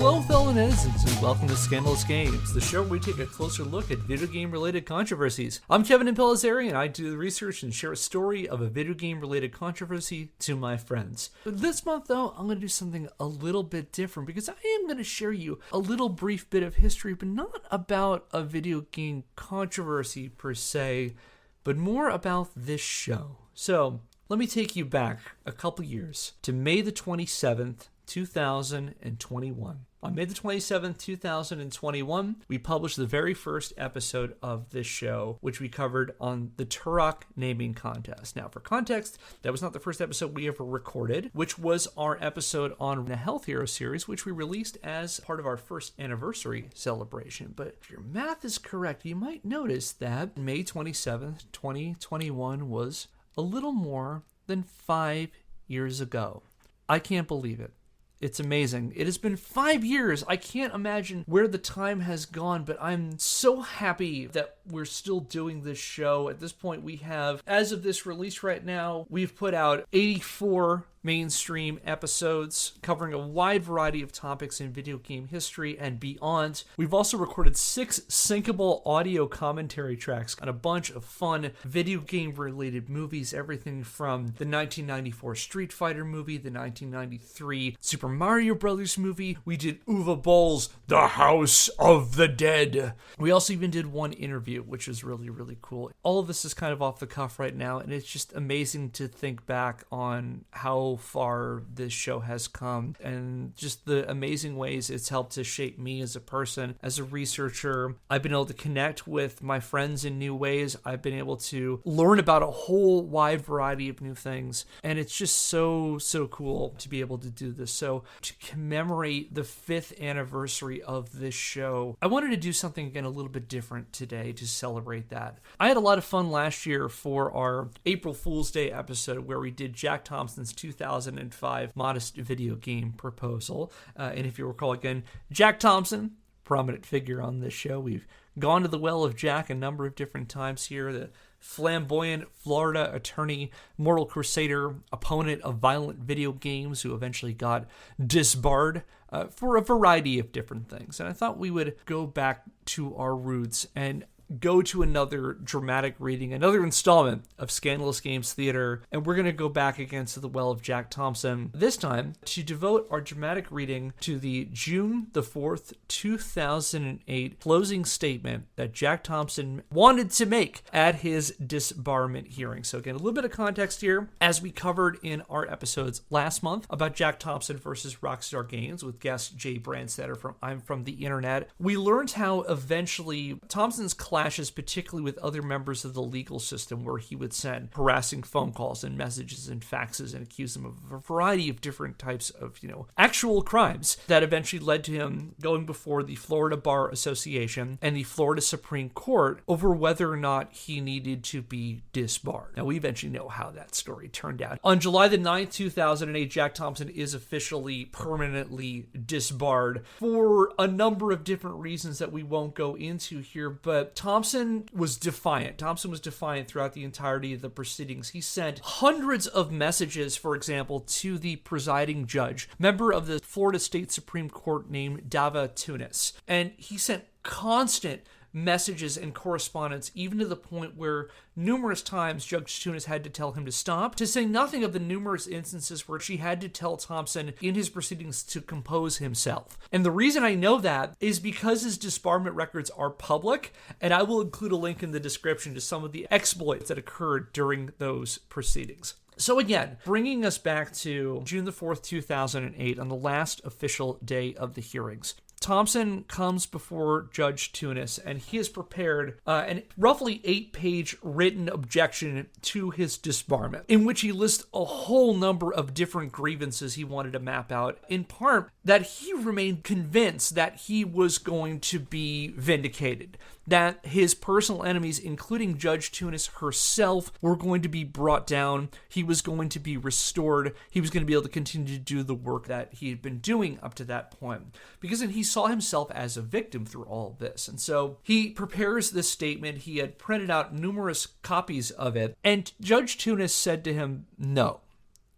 Hello, fellow netizens, and welcome to Scandalous Games, the show where we take a closer look at video game-related controversies. I'm Kevin Impellizeri, and I do the research and share a story of a video game-related controversy to my friends. But this month, though, I'm going to do something a little bit different, because I am going to share you a little brief bit of history, but not about a video game controversy per se, but more about this show. So, let me take you back a couple years to May the 27th, 2021. On May the 27th, 2021, we published the very first episode of this show, which we covered on the Turok naming contest. Now, for context, that was not the first episode we ever recorded, which was our episode on the Health Hero series, which we released as part of our first anniversary celebration. But if your math is correct, you might notice that May 27th, 2021 was a little more than 5 years ago. I can't believe it. It's amazing. It has been 5 years. I can't imagine where the time has gone, but I'm so happy that we're still doing this show. At this point, we have, as of this release right now, we've put out 84 mainstream episodes covering a wide variety of topics in video game history and beyond. We've also recorded 6 syncable audio commentary tracks on a bunch of fun video game related movies, everything from the 1994 Street Fighter movie, the 1993 Super Mario Brothers movie. We did Uwe Boll's The House of the Dead. We also even did one interview, which is really, really cool. All of this is kind of off the cuff right now, and it's just amazing to think back on how far this show has come and just the amazing ways it's helped to shape me as a person, as a researcher. I've been able to connect with my friends in new ways. I've been able to learn about a whole wide variety of new things, and it's just so cool to be able to do this. So to commemorate the 5th anniversary of this show, I wanted to do something again a little bit different today to celebrate that. I had a lot of fun last year for our April Fool's Day episode where we did Jack Thompson's 2005 modest video game proposal. And if you recall again, Jack Thompson, prominent figure on this show. We've gone to the well of Jack a number of different times here. The flamboyant Florida attorney, mortal crusader, opponent of violent video games who eventually got disbarred for a variety of different things. And I thought we would go back to our roots and go to another dramatic reading, another installment of Scandalous Games Theater, and we're going to go back again to the well of Jack Thompson, this time to devote our dramatic reading to the June the 4th, 2008 closing statement that Jack Thompson wanted to make at his disbarment hearing. So again, a little bit of context here, as we covered in our episodes last month about Jack Thompson versus Rockstar Games with guest Jay Brandstetter from I'm From the Internet. We learned how eventually Thompson's clashes, particularly with other members of the legal system, where he would send harassing phone calls and messages and faxes and accuse them of a variety of different types of, actual crimes that eventually led to him going before the Florida Bar Association and the Florida Supreme Court over whether or not he needed to be disbarred. Now, we eventually know how that story turned out. On July the 9th, 2008, Jack Thompson is officially permanently disbarred for a number of different reasons that we won't go into here, but Thompson was defiant. Thompson was defiant throughout the entirety of the proceedings. He sent hundreds of messages, for example, to the presiding judge, member of the Florida State Supreme Court named Dava Tunis. And he sent constant messages and correspondence, even to the point where numerous times Judge Tunis had to tell him to stop, to say nothing of the numerous instances where she had to tell Thompson in his proceedings to compose himself. And the reason I know that is because his disbarment records are public, and I will include a link in the description to some of the exploits that occurred during those proceedings. So again, bringing us back to June the 4th, 2008, on the last official day of the hearings. Thompson comes before Judge Tunis, and he has prepared an roughly 8-page written objection to his disbarment, in which he lists a whole number of different grievances he wanted to map out, in part that he remained convinced that he was going to be vindicated, that his personal enemies, including Judge Tunis herself, were going to be brought down, he was going to be restored, he was going to be able to continue to do the work that he had been doing up to that point. Because he saw himself as a victim through all of this. And so he prepares this statement. He had printed out numerous copies of it. And Judge Tunis said to him, no.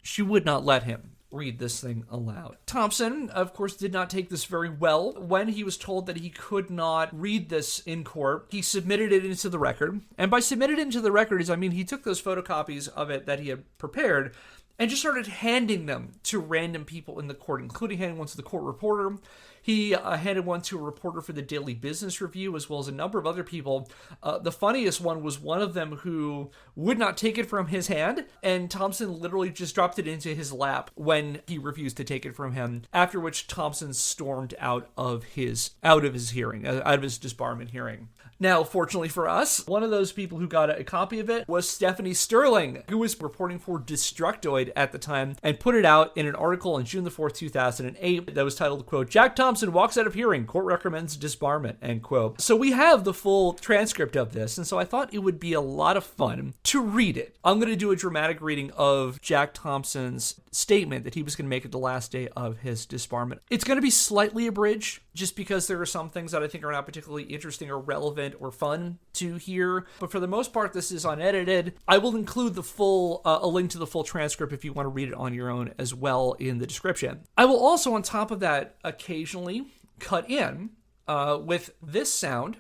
She would not let him read this thing aloud. Thompson, of course, did not take this very well. When he was told that he could not read this in court, he submitted it into the record. And by submitted it into the record, I mean he took those photocopies of it that he had prepared and just started handing them to random people in the court, including handing one to the court reporter. He handed one to a reporter for the Daily Business Review, as well as a number of other people. The funniest one was one of them who would not take it from his hand, and Thompson literally just dropped it into his lap when he refused to take it from him, after which Thompson stormed out of his hearing, out of his disbarment hearing. Now, fortunately for us, one of those people who got a copy of it was Stephanie Sterling, who was reporting for Destructoid at the time, and put it out in an article on June the 4th, 2008, that was titled, quote, "Jack Thompson walks out of hearing, court recommends disbarment," end quote. So we have the full transcript of this, and so I thought it would be a lot of fun to read it. I'm going to do a dramatic reading of Jack Thompson's statement that he was going to make at the last day of his disbarment. It's going to be slightly abridged, just because there are some things that I think are not particularly interesting or relevant or fun to hear. But for the most part, this is unedited. I will include the full, a link to the full transcript if you want to read it on your own as well in the description. I will also, on top of that, occasionally cut in with this sound,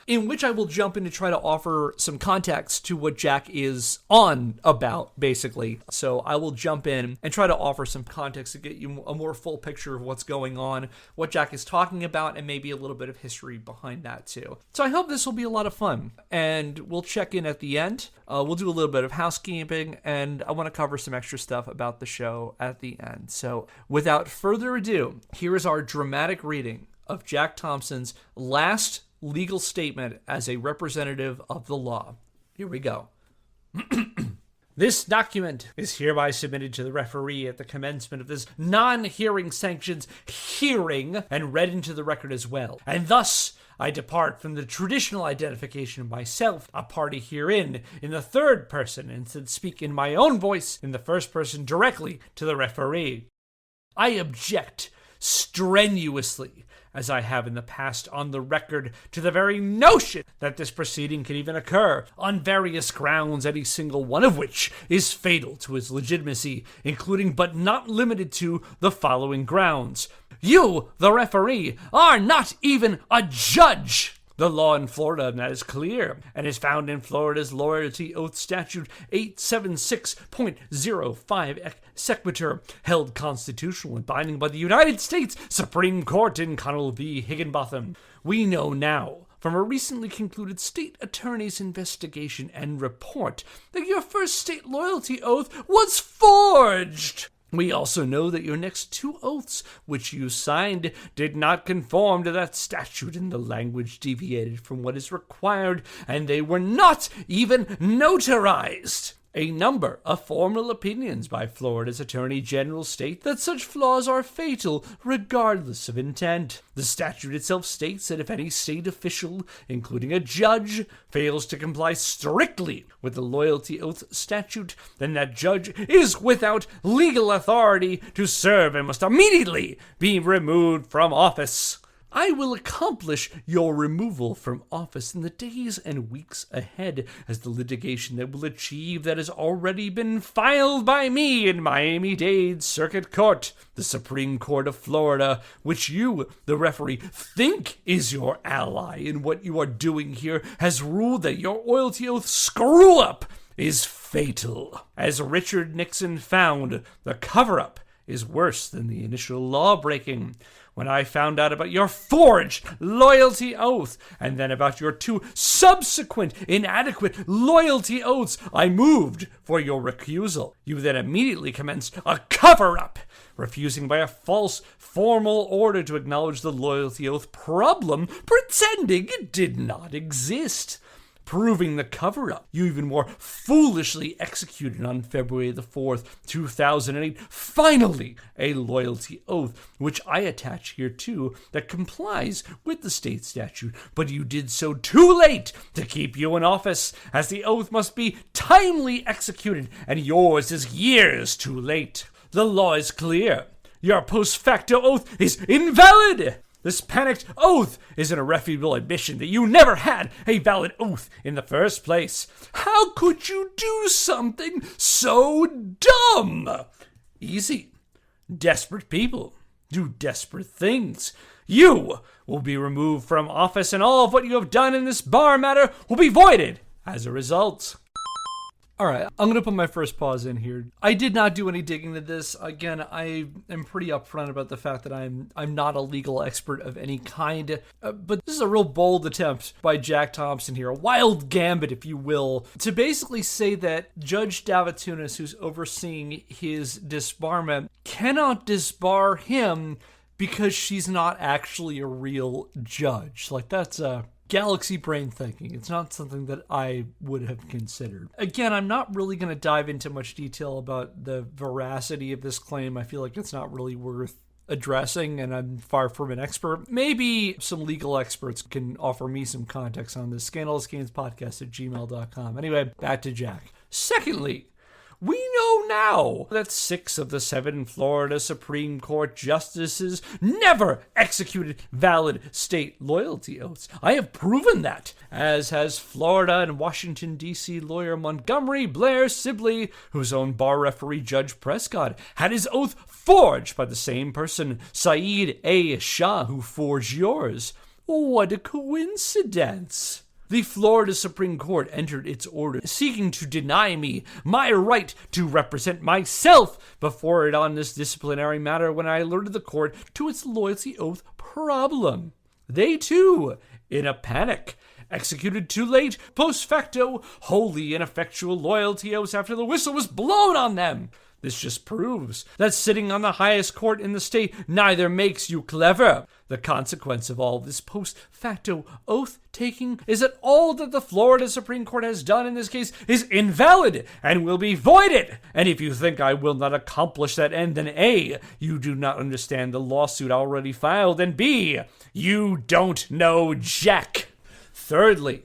in which I will jump in to try to offer some context to what Jack is on about, basically. So I will jump in and try to offer some context to get you a more full picture of what's going on, what Jack is talking about, and maybe a little bit of history behind that too. So I hope this will be a lot of fun, and we'll check in at the end. We'll do a little bit of housekeeping, and I want to cover some extra stuff about the show at the end. So without further ado, here is our dramatic reading of Jack Thompson's last legal statement as a representative of the law. Here we go. This document is hereby submitted to the referee at the commencement of this non-hearing sanctions hearing and read into the record as well. And thus, I depart from the traditional identification of myself, a party herein, in the third person, and instead speak in my own voice in the first person directly to the referee. I object strenuously, as I have in the past on the record, to the very notion that this proceeding can even occur, on various grounds, any single one of which is fatal to its legitimacy, including but not limited to the following grounds. You, the referee, are not even a judge. The law in Florida, and that is clear, and is found in Florida's Loyalty Oath Statute 876.05 ex sequitur, held constitutional and binding by the United States Supreme Court in Connell v. Higginbotham. We know now, from a recently concluded state attorney's investigation and report, that your first state loyalty oath was forged. We also know that your next two oaths, which you signed, did not conform to that statute, and the language deviated from what is required, and they were not even notarized. A number of formal opinions by Florida's Attorney General state that such flaws are fatal regardless of intent. The statute itself states that if any state official, including a judge, fails to comply strictly with the Loyalty Oath Statute, then that judge is without legal authority to serve and must immediately be removed from office. I will accomplish your removal from office in the days and weeks ahead, as the litigation that will achieve that has already been filed by me in Miami-Dade Circuit Court, the Supreme Court of Florida, which you, the referee, think is your ally in what you are doing here, has ruled that your loyalty oath screw-up is fatal. As Richard Nixon found, the cover-up is worse than the initial law-breaking. When I found out about your forged loyalty oath, and then about your two subsequent inadequate loyalty oaths, I moved for your recusal. You then immediately commenced a cover-up, refusing by a false formal order to acknowledge the loyalty oath problem, pretending it did not exist. Proving the cover-up, you even more foolishly executed on February the 4th, 2008, finally a loyalty oath, which I attach here too, that complies with the state statute, but you did so too late to keep you in office, as the oath must be timely executed, and yours is years too late. The law is clear. Your post facto oath is invalid. This panicked oath is an irrefutable admission that you never had a valid oath in the first place. How could you do something so dumb? Easy. Desperate people do desperate things. You will be removed from office, and all of what you have done in this bar matter will be voided as a result. All right, I'm going to put my first pause in here. I did not do any digging into this. Again, I am pretty upfront about the fact that I'm not a legal expert of any kind, but this is a real bold attempt by Jack Thompson here, a wild gambit, if you will, to basically say that Judge Davitunis, who's overseeing his disbarment, cannot disbar him because she's not actually a real judge. Like, that's galaxy brain thinking. It's not something that I would have considered. Again, I'm not really going to dive into much detail about the veracity of this claim. I feel like it's not really worth addressing, and I'm far from an expert. Maybe some legal experts can offer me some context on this. Scandalous Games podcast at gmail.com. Anyway, back to Jack. Secondly, we know now that 6 of the 7 Florida Supreme Court justices never executed valid state loyalty oaths. I have proven that, as has Florida and Washington, D.C. lawyer Montgomery Blair Sibley, whose own bar referee Judge Prescott had his oath forged by the same person, Saeed A. Shah, who forged yours. What a coincidence. The Florida Supreme Court entered its order seeking to deny me my right to represent myself before it on this disciplinary matter when I alerted the court to its loyalty oath problem. They, too, in a panic, executed too late, post facto, wholly ineffectual loyalty oaths after the whistle was blown on them. This just proves that sitting on the highest court in the state neither makes you clever. The consequence of all this post facto oath-taking is that all that the Florida Supreme Court has done in this case is invalid and will be voided. And if you think I will not accomplish that end, then A, you do not understand the lawsuit already filed, and B, you don't know jack. Thirdly,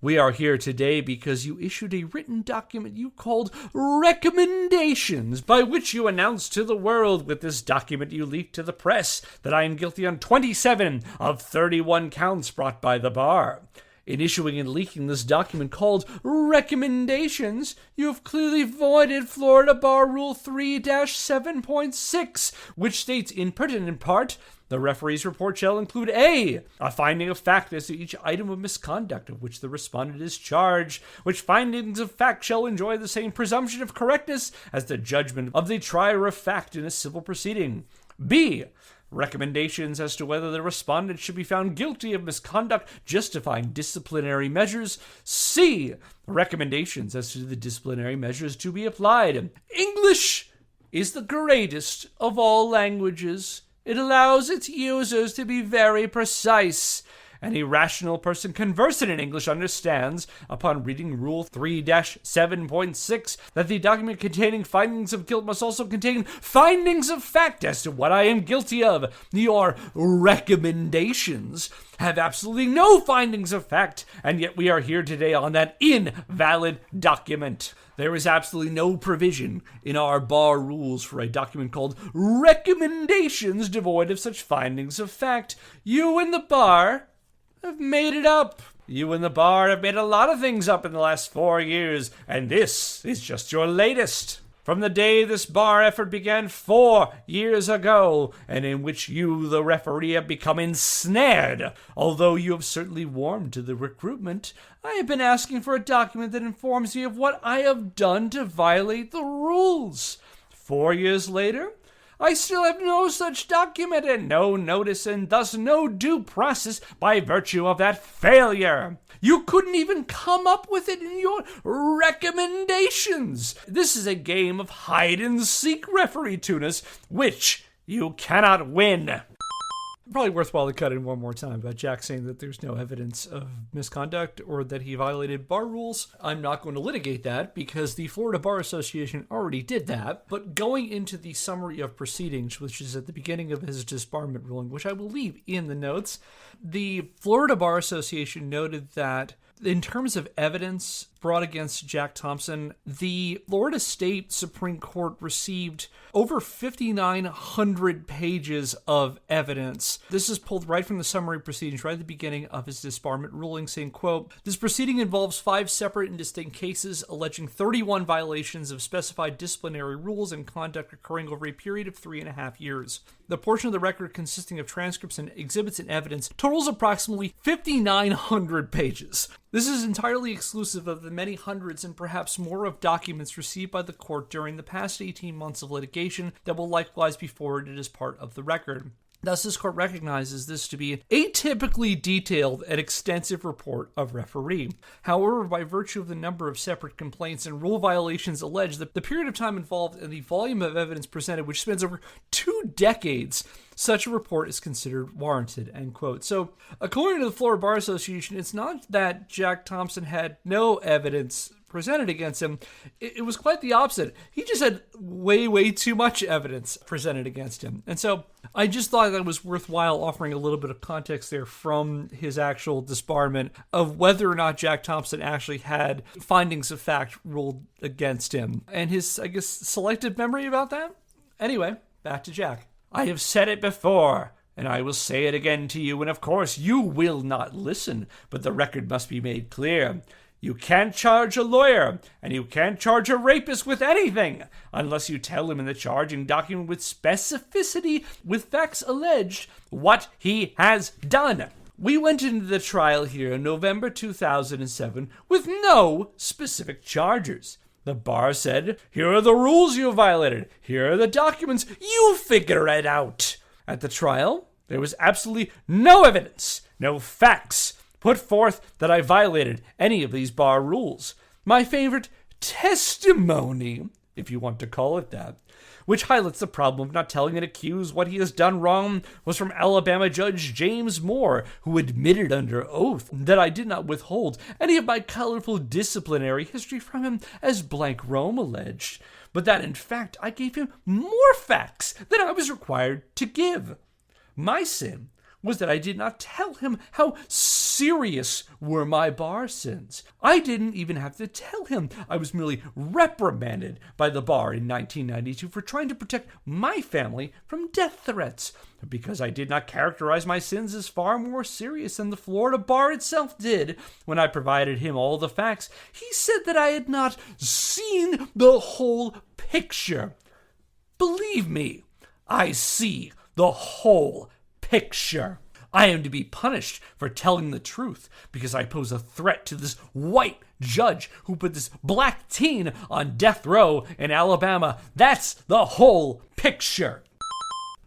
we are here today because you issued a written document you called recommendations, by which you announced to the world with this document you leaked to the press that I am guilty on 27 of 31 counts brought by the bar. In issuing and leaking this document called recommendations, you have clearly voided Florida Bar Rule 3-7.6, which states in pertinent part, the referee's report shall include A finding of fact as to each item of misconduct of which the respondent is charged, which findings of fact shall enjoy the same presumption of correctness as the judgment of the trier of fact in a civil proceeding. B, recommendations as to whether the respondent should be found guilty of misconduct justifying disciplinary measures. C, recommendations as to the disciplinary measures to be applied. English is the greatest of all languages. It allows its users to be very precise. Any rational person conversant in English understands, upon reading Rule 3-7.6, that the document containing findings of guilt must also contain findings of fact as to what I am guilty of. Your recommendations have absolutely no findings of fact, and yet we are here today on that invalid document. There is absolutely no provision in our bar rules for a document called recommendations devoid of such findings of fact. You and the bar have made it up. You and the bar have made a lot of things up in the last 4 years, and this is just your latest. From the day this bar effort began 4 years ago, and in which you, the referee, have become ensnared. Although you have certainly warmed to the recruitment, I have been asking for a document that informs me of what I have done to violate the rules. 4 years later, I still have no such document and no notice and thus no due process by virtue of that failure. You couldn't even come up with it in your recommendations. This is a game of hide-and-seek, referee Tunis, which you cannot win. Probably worthwhile to cut in one more time about Jack saying that there's no evidence of misconduct or that he violated bar rules. I'm not going to litigate that because the Florida Bar Association already did that. But going into the summary of proceedings, which is at the beginning of his disbarment ruling, which I will leave in the notes, the Florida Bar Association noted that in terms of evidence brought against Jack Thompson, the Florida State Supreme Court received over 5,900 pages of evidence. This is pulled right from the summary proceedings, right at the beginning of his disbarment ruling, saying, quote, "This proceeding involves 5 separate and distinct cases alleging 31 violations of specified disciplinary rules and conduct occurring over a period of 3.5 years. The portion of the record consisting of transcripts and exhibits and evidence totals approximately 5,900 pages. This is entirely exclusive of the many hundreds and perhaps more of documents received by the court during the past 18 months of litigation that will likewise be forwarded as part of the record." Thus, this court recognizes this to be atypically detailed and extensive report of referee. However, by virtue of the number of separate complaints and rule violations alleged, the period of time involved and the volume of evidence presented, which spans over 2 decades, such a report is considered warranted, end quote. So, according to the Florida Bar Association, it's not that Jack Thompson had no evidence presented against him. It was quite the opposite. He just had way too much evidence presented against him. And so I just thought that it was worthwhile offering a little bit of context there from his actual disbarment of whether or not Jack Thompson actually had findings of fact ruled against him and his, I guess, selective memory about that. Anyway, back to Jack. "I have said it before, and I will say it again to you, and of course you will not listen, but the record must be made clear. You can't charge a lawyer, and you can't charge a rapist with anything, unless you tell him in the charging document with specificity, with facts alleged, what he has done. We went into the trial here in November 2007 with no specific charges. The bar said, here are the rules you violated, here are the documents, you figure it out. At the trial, there was absolutely no evidence, no facts put forth that I violated any of these bar rules. My favorite testimony, if you want to call it that, which highlights the problem of not telling an accused what he has done wrong, was from Alabama Judge James Moore, who admitted under oath that I did not withhold any of my colorful disciplinary history from him, as blank Rome alleged, but that in fact I gave him more facts than I was required to give. My sin was that I did not tell him how serious were my bar sins. I didn't even have to tell him. I was merely reprimanded by the bar in 1992 for trying to protect my family from death threats. Because I did not characterize my sins as far more serious than the Florida bar itself did when I provided him all the facts, he said that I had not seen the whole picture. Believe me, I see the whole picture. I am to be punished for telling the truth because I pose a threat to this white judge who put this black teen on death row in Alabama. That's the whole picture.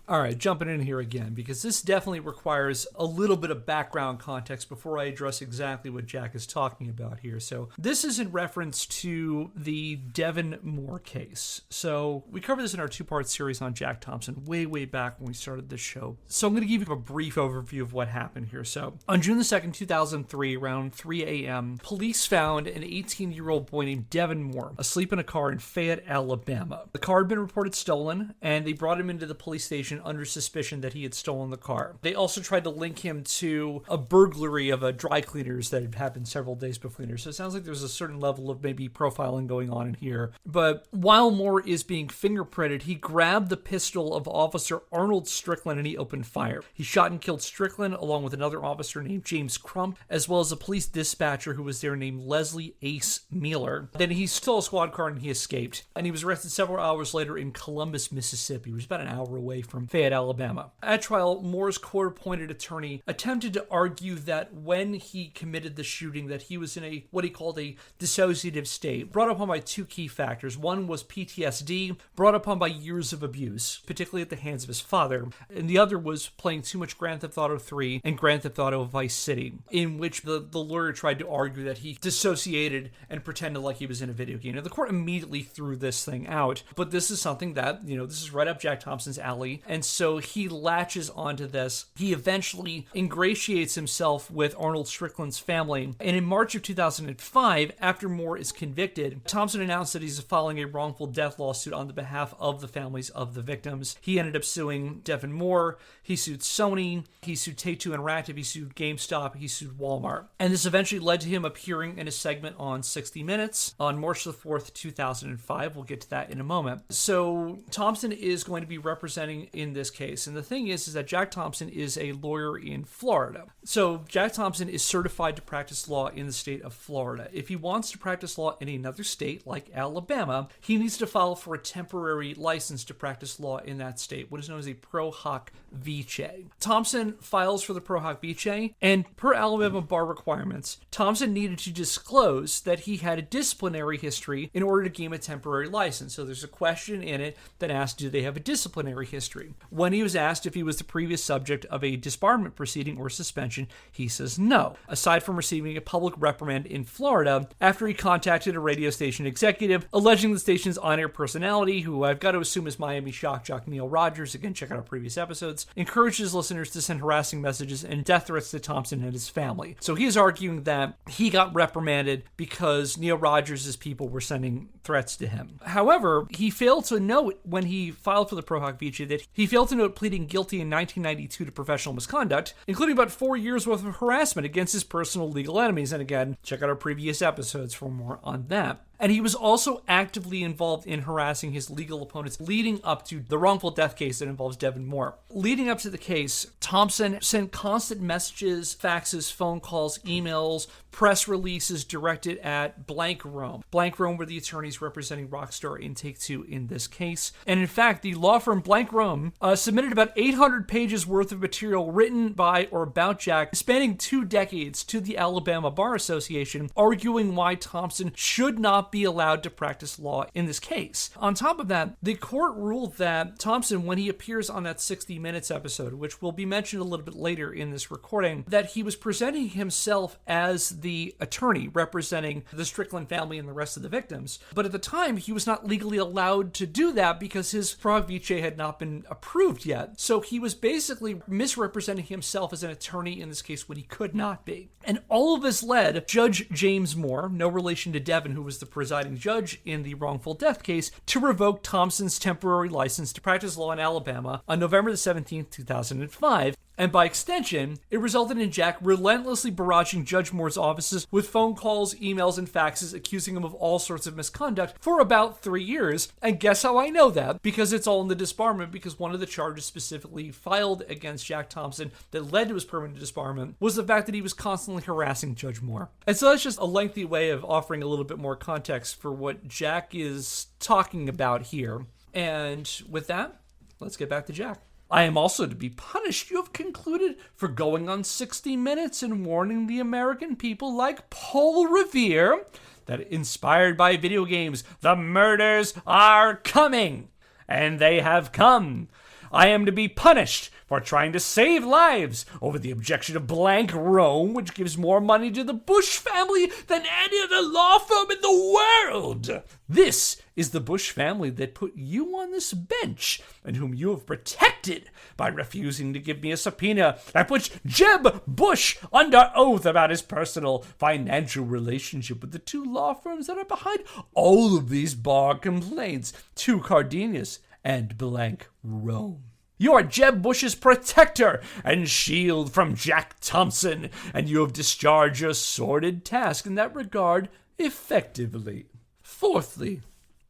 All right, jumping in here again, because this definitely requires a little bit of background context before I address exactly what Jack is talking about here. So this is in reference to the Devin Moore case. So we covered this in our 2-part series on Jack Thompson way back when we started this show. So I'm going to give you a brief overview of what happened here. So on June the 2nd, 2003, around 3 a.m., police found an 18-year-old boy named Devin Moore asleep in a car in Fayette, Alabama. The car had been reported stolen, and they brought him into the police station under suspicion that he had stolen the car. They also tried to link him to a burglary of a dry cleaners that had happened several days before. So it sounds like there's a certain level of maybe profiling going on in here. But while Moore is being fingerprinted, he grabbed the pistol of Officer Arnold Strickland and he opened fire. He shot and killed Strickland along with another officer named James Crump, as well as a police dispatcher who was there named Leslie Ace Mealer. Then he stole a squad car and he escaped. And he was arrested several hours later in Columbus, Mississippi. He was about an hour away from Fayette, Alabama. At trial, Moore's court-appointed attorney attempted to argue that when he committed the shooting that he was in what he called a dissociative state, brought upon by 2 key factors. One was PTSD, brought upon by years of abuse, particularly at the hands of his father, and the other was playing too much Grand Theft Auto 3 and Grand Theft Auto Vice City, in which the lawyer tried to argue that he dissociated and pretended like he was in a video game. Now, the court immediately threw this thing out, but this is something that, this is right up Jack Thompson's alley, and so he latches onto this. He eventually ingratiates himself with Arnold Strickland's family, and in March of 2005, after Moore is convicted, Thompson announced that he's filing a wrongful death lawsuit on the behalf of the families of the victims. He ended up suing Devin Moore, he sued Sony, he sued Take-Two Interactive, he sued GameStop, he sued Walmart. And this eventually led to him appearing in a segment on 60 Minutes on March the 4th, 2005. We'll get to that in a moment. So Thompson is going to be representing in this case. And the thing is that Jack Thompson is a lawyer in Florida. So Jack Thompson is certified to practice law in the state of Florida. If he wants to practice law in another state like Alabama, he needs to file for a temporary license to practice law in that state, what is known as a pro hoc vice. Thompson files for the pro hoc vice, and per Alabama bar requirements, Thompson needed to disclose that he had a disciplinary history in order to gain a temporary license. So there's a question in it that asks, do they have a disciplinary history? When he was asked if he was the previous subject of a disbarment proceeding or suspension, he says no, aside from receiving a public reprimand in Florida after he contacted a radio station executive alleging the station's on-air personality, who I've got to assume is Miami shock jock Neil Rogers, again check out our previous episodes, encourages listeners to send harassing messages and death threats to Thompson and his family. So he is arguing that he got reprimanded because Neil Rogers' people were sending threats to him. However, he failed to note when he filed for the pro hoc vice that he failed to note pleading guilty in 1992 to professional misconduct, including about 4 years worth of harassment against his personal legal enemies. And again, check out our previous episodes for more on that. And he was also actively involved in harassing his legal opponents leading up to the wrongful death case that involves Devin Moore. Leading up to the case, Thompson sent constant messages, faxes, phone calls, emails, press releases directed at Blank Rome. Blank Rome were the attorneys representing Rockstar and Take-Two in this case. And in fact, the law firm Blank Rome submitted about 800 pages worth of material written by or about Jack, spanning 2 decades, to the Alabama Bar Association, arguing why Thompson should not be allowed to practice law in this case. On top of that, the court ruled that Thompson, when he appears on that 60 Minutes episode, which will be mentioned a little bit later in this recording, that he was presenting himself as the attorney representing the Strickland family and the rest of the victims. But at the time, he was not legally allowed to do that because his pro hoc vice had not been approved yet. So he was basically misrepresenting himself as an attorney in this case when he could not be. And all of this led Judge James Moore, no relation to Devin, who was the presiding judge in the wrongful death case, to revoke Thompson's temporary license to practice law in Alabama on November the 17th, 2005. And by extension, it resulted in Jack relentlessly barraging Judge Moore's offices with phone calls, emails, and faxes accusing him of all sorts of misconduct for about 3 years. And guess how I know that? Because it's all in the disbarment, because one of the charges specifically filed against Jack Thompson that led to his permanent disbarment was the fact that he was constantly harassing Judge Moore. And so that's just a lengthy way of offering a little bit more context for what Jack is talking about here. And with that, let's get back to Jack. I am also to be punished, you have concluded, for going on 60 Minutes and warning the American people like Paul Revere that, inspired by video games, the murders are coming. And they have come. I am to be punished for trying to save lives over the objection of Blank Rome, which gives more money to the Bush family than any other law firm in the world. This is the Bush family that put you on this bench and whom you have protected by refusing to give me a subpoena that puts Jeb Bush under oath about his personal financial relationship with the 2 law firms that are behind all of these bar complaints, 2 Cardenas and Blank Rome. You are Jeb Bush's protector and shield from Jack Thompson, and you have discharged your sordid task in that regard effectively. Fourthly,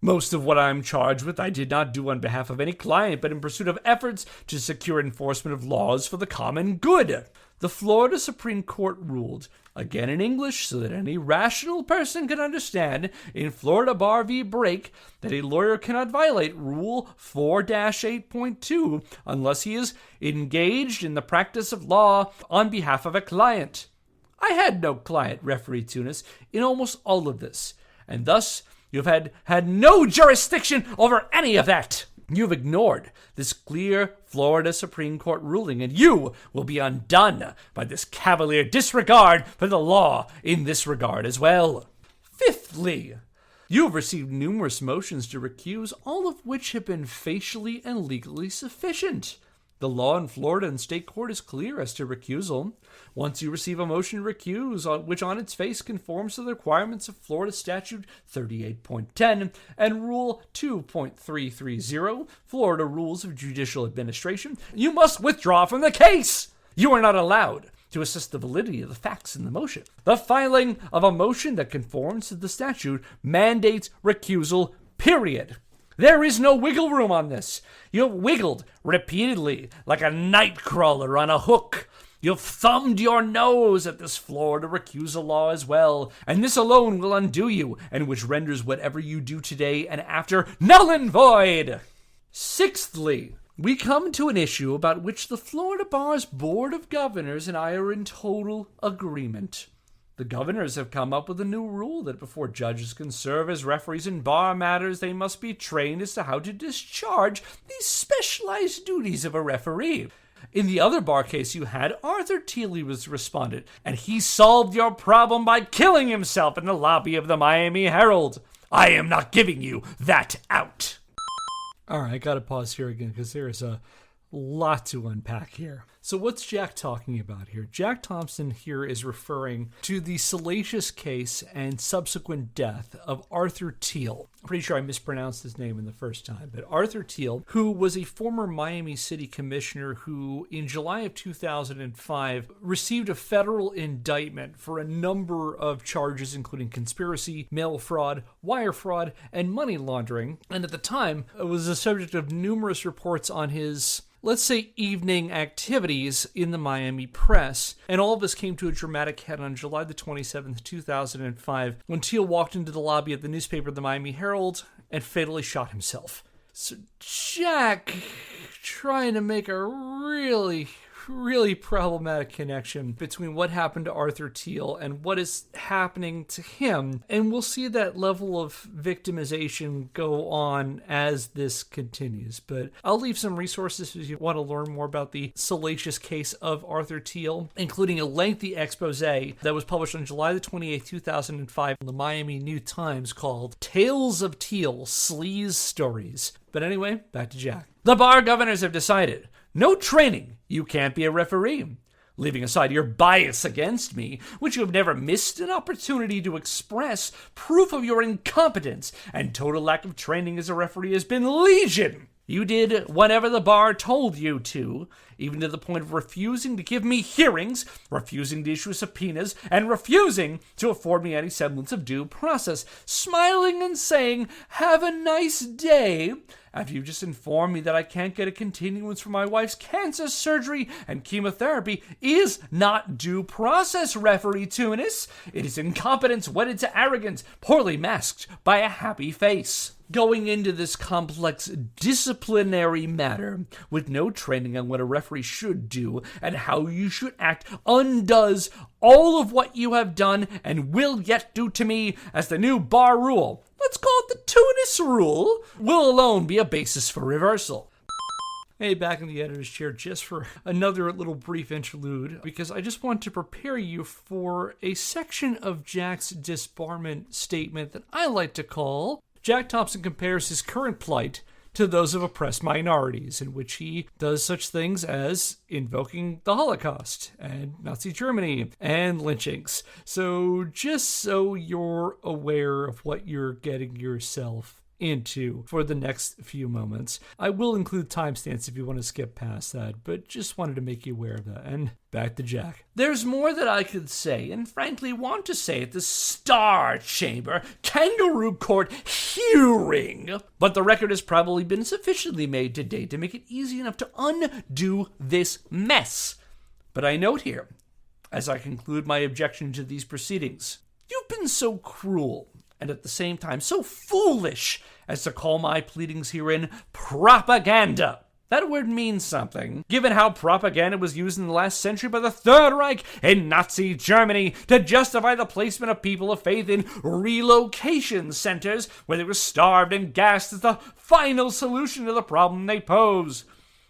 most of what I am charged with I did not do on behalf of any client, but in pursuit of efforts to secure enforcement of laws for the common good. The Florida Supreme Court ruled, again in English so that any rational person can understand, in Florida Bar v. Brake, that a lawyer cannot violate Rule 4-8.2 unless he is engaged in the practice of law on behalf of a client. I had no client, Referee Tunis, in almost all of this, and thus you have had no jurisdiction over any of that. You have ignored this clear Florida Supreme Court ruling, and you will be undone by this cavalier disregard for the law in this regard as well. Fifthly, You have received numerous motions to recuse, all of which have been facially and legally sufficient. The law in Florida and state court is clear as to recusal. Once you receive a motion to recuse, which on its face conforms to the requirements of Florida Statute 38.10 and Rule 2.330, Florida Rules of Judicial Administration, you must withdraw from the case. You are not allowed to assess the validity of the facts in the motion. The filing of a motion that conforms to the statute mandates recusal, period. There is no wiggle room on this. You have wiggled repeatedly like a night crawler on a hook. You've thumbed your nose at this Florida recusal law as well, and this alone will undo you, and which renders whatever you do today and after null and void. Sixthly, we come to an issue about which the Florida Bar's Board of Governors and I are in total agreement. The governors have come up with a new rule that before judges can serve as referees in bar matters, they must be trained as to how to discharge these specialized duties of a referee. In the other bar case you had, Arthur Thiele was respondent, and he solved your problem by killing himself in the lobby of the Miami Herald. I am not giving you that out. All right, I gotta pause here again because there is a lot to unpack here. So what's Jack talking about here? Jack Thompson here is referring to the salacious case and subsequent death of Arthur Thiele. Pretty sure I mispronounced his name in the first time, but Arthur Thiele, who was a former Miami City commissioner who in July of 2005 received a federal indictment for a number of charges including conspiracy, mail fraud, wire fraud, and money laundering. And at the time, it was the subject of numerous reports on his, let's say, evening activities in the Miami press, and all of this came to a dramatic head on July the 27th, 2005, when Thiele walked into the lobby of the newspaper The Miami Herald and fatally shot himself. So Jack, trying to make a really problematic connection between what happened to Arthur Thiele and what is happening to him. And we'll see that level of victimization go on as this continues. But I'll leave some resources if you want to learn more about the salacious case of Arthur Thiele, including a lengthy expose that was published on July the 28th, 2005 in the Miami New Times called Tales of Thiele, Sleaze Stories. But anyway, back to Jack. The bar governors have decided no training. You can't be a referee. Leaving aside your bias against me, which you have never missed an opportunity to express, proof of your incompetence and total lack of training as a referee has been legion. You did whatever the bar told you to, even to the point of refusing to give me hearings, refusing to issue subpoenas, and refusing to afford me any semblance of due process, smiling and saying, "Have a nice day," after you just informed me that I can't get a continuance for my wife's cancer surgery and chemotherapy is not due process, Referee Tunis. It is incompetence wedded to arrogance, poorly masked by a happy face. Going into this complex disciplinary matter with no training on what a referee should do and how you should act undoes all of what you have done and will yet do to me, as the new bar rule, let's call it the Tunis rule, will alone be a basis for reversal. Hey, back in the editor's chair just for another little brief interlude, because I just want to prepare you for a section of Jack's disbarment statement that I like to call Jack Thompson compares his current plight to those of oppressed minorities, in which he does such things as invoking the Holocaust and Nazi Germany and lynchings. So just so you're aware of what you're getting yourself into for the next few moments. I will include timestamps if you want to skip past that, but just wanted to make you aware of that. And back to Jack. There's more that I could say, and frankly want to say at the Star Chamber Kangaroo Court hearing, but the record has probably been sufficiently made to date to make it easy enough to undo this mess. But I note here, as I conclude my objection to these proceedings, you've been so cruel and at the same time so foolish as to call my pleadings herein propaganda. That word means something, given how propaganda was used in the last century by the Third Reich in Nazi Germany to justify the placement of people of faith in relocation centers where they were starved and gassed as the final solution to the problem they pose.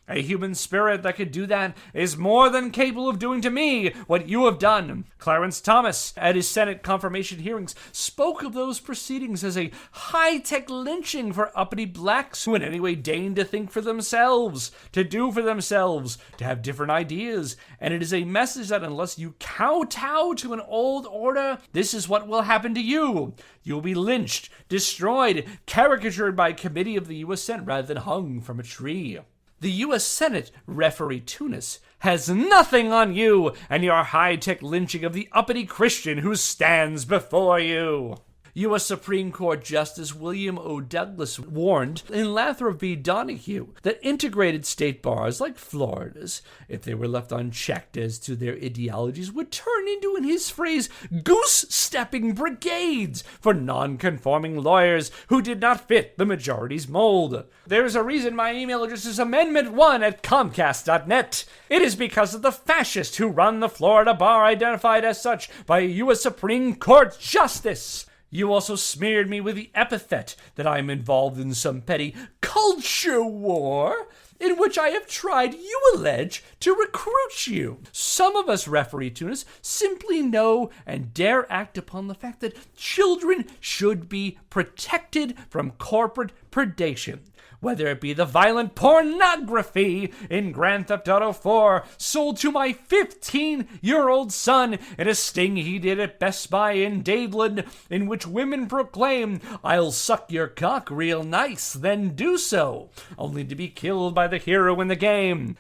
A human spirit that could do that is more than capable of doing to me what you have done. Clarence Thomas, at his Senate confirmation hearings, spoke of those proceedings as a high-tech lynching for uppity blacks who in any way deign to think for themselves, to do for themselves, to have different ideas. And it is a message that unless you kowtow to an old order, this is what will happen to you. You will be lynched, destroyed, caricatured by a committee of the U.S. Senate rather than hung from a tree. The U.S. Senate, referee Tunis, has nothing on you and your high-tech lynching of the uppity Christian who stands before you. U.S. Supreme Court Justice William O. Douglas warned in Lathrop v. Donahue that integrated state bars like Florida's, if they were left unchecked as to their ideologies, would turn into, in his phrase, goose-stepping brigades for non-conforming lawyers who did not fit the majority's mold. There's a reason my email address is amendment1@comcast.net. It is because of the fascists who run the Florida bar identified as such by a U.S. Supreme Court Justice. You also smeared me with the epithet that I am involved in some petty culture war in which I have tried, you allege, to recruit you. Some of us, referee Tunis, simply know and dare act upon the fact that children should be protected from corporate predation. Whether it be the violent pornography in Grand Theft Auto 4 sold to my 15-year-old son in a sting he did at Best Buy in Dadeland, in which women proclaim, "I'll suck your cock real nice, then do so," only to be killed by the hero in the game.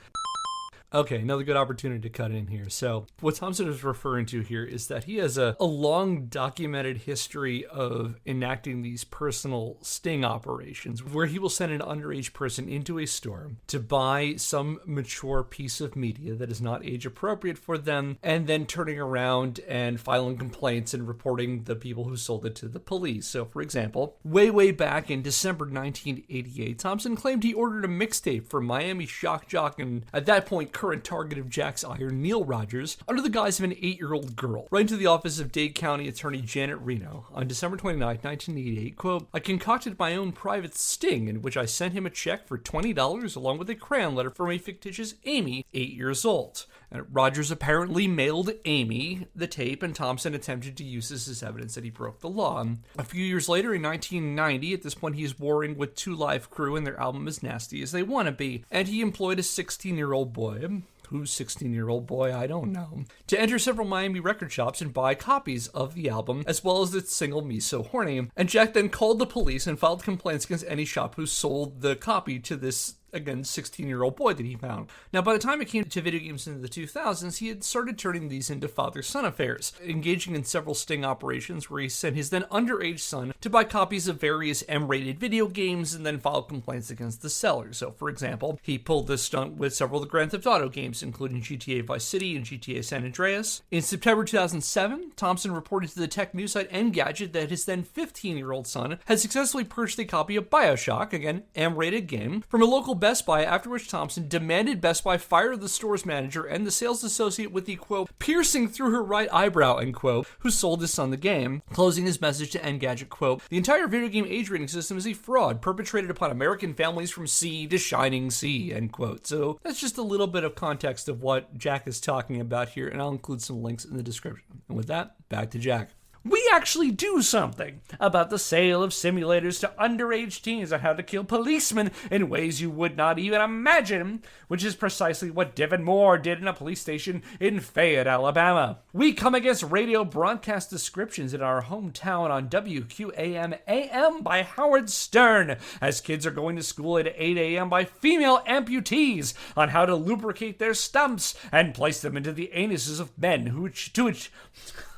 Okay, another good opportunity to cut in here. So what Thompson is referring to here is that he has a long documented history of enacting these personal sting operations where he will send an underage person into a store to buy some mature piece of media that is not age appropriate for them, and then turning around and filing complaints and reporting the people who sold it to the police. So for example, way back in December 1988, Thompson claimed he ordered a mixtape for Miami Shock Jock and at that point current target of Jack's ire, Neil Rogers, under the guise of an 8-year-old girl, right into the office of Dade County Attorney Janet Reno. On December 29, 1988, quote, "I concocted my own private sting in which I sent him a check for $20 along with a crayon letter from a fictitious Amy, 8 years old. And Rogers apparently mailed Amy the tape, and Thompson attempted to use this as evidence that he broke the law. A few years later, in 1990, at this point he is warring with Two Live Crew and their album As Nasty As They Wanna Be, and he employed a 16-year-old boy, who's 16-year-old boy, I don't know, to enter several Miami record shops and buy copies of the album, as well as the single Me So Horny. And Jack then called the police and filed complaints against any shop who sold the copy to this, again, 16-year-old boy that he found. Now, by the time it came to video games in the 2000s, he had started turning these into father-son affairs, engaging in several sting operations where he sent his then underage son to buy copies of various M-rated video games and then filed complaints against the sellers. So, for example, he pulled this stunt with several of the Grand Theft Auto games, including GTA Vice City and GTA San Andreas. In September 2007, Thompson reported to the tech news site Engadget that his then 15-year-old son had successfully purchased a copy of BioShock, again, M-rated game, from a local Best Buy, after which Thompson demanded Best Buy fire the store's manager and the sales associate with the, quote, "piercing through her right eyebrow," end quote, who sold his son the game, closing his message to Engadget, quote, "The entire video game age rating system is a fraud perpetrated upon American families from sea to shining sea," end quote. So that's just a little bit of context of what Jack is talking about here, and I'll include some links in the description. And with that, back to Jack. We actually do something about the sale of simulators to underage teens on how to kill policemen in ways you would not even imagine, which is precisely what Devin Moore did in a police station in Fayette, Alabama. We come against radio broadcast descriptions in our hometown on WQAM AM by Howard Stern, as kids are going to school at 8 a.m. by female amputees on how to lubricate their stumps and place them into the anuses of men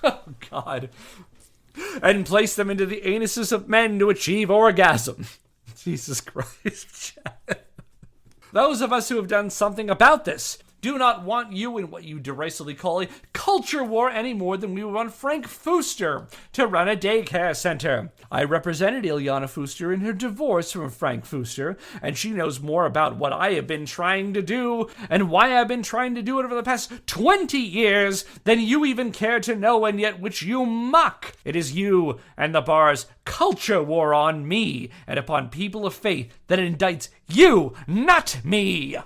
oh, God. And place them into the anuses of men to achieve orgasm. Jesus Christ. Those of us who have done something about this do not want you in what you derisively call a culture war any more than we would want Frank Fooster to run a daycare center. I represented Ilyana Fooster in her divorce from Frank Fooster, and she knows more about what I have been trying to do and why I've been trying to do it over the past 20 years than you even care to know, and yet which you mock. It is you and the bar's culture war on me and upon people of faith that indicts you, not me.